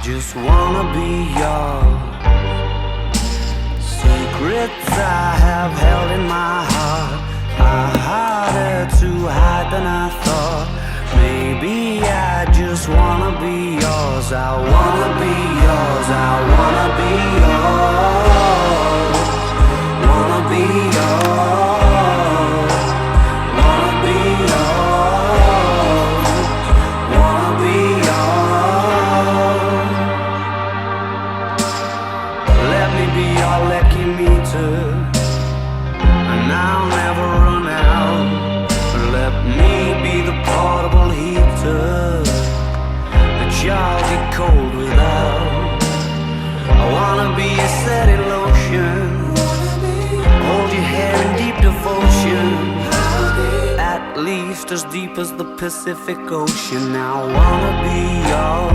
just wanna be yours. Secrets I have held in my heart are harder to hide than I thought. Maybe I just wanna be yours. I wanna be yours. I wanna be yours. Wanna be yours. Wanna be yours. Wanna be yours. Let me be your lucky meter, and I'll never run out. Let me be the portable heater that y'all get cold without. I wanna be a steady lotion, hold your hair in deep devotion, at least as deep as the Pacific Ocean. I wanna be yours.